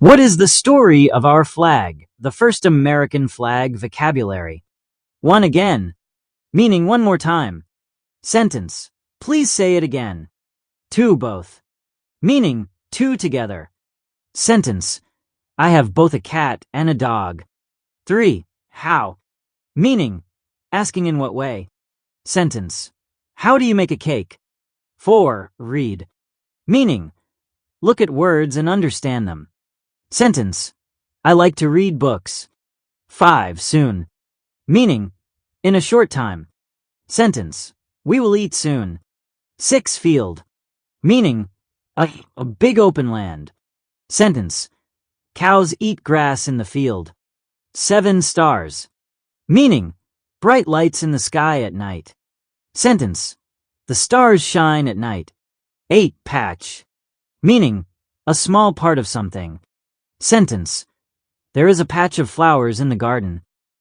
What is the story of our flag, the first American flag vocabulary? 1 again, meaning one more time. Sentence, please say it again. 2 both, meaning two together. Sentence, I have both a cat and a dog. 3, how, meaning asking in what way. Sentence, how do you make a cake? 4, read, meaning look at words and understand them. Sentence, I like to read books. 5, soon, meaning in a short time. Sentence, we will eat soon. 6, field, meaning a big open land. Sentence, cows eat grass in the field. 7, stars, meaning bright lights in the sky at night. Sentence, the stars shine at night. 8, patch, meaning a small part of something. Sentence, there is a patch of flowers in the garden.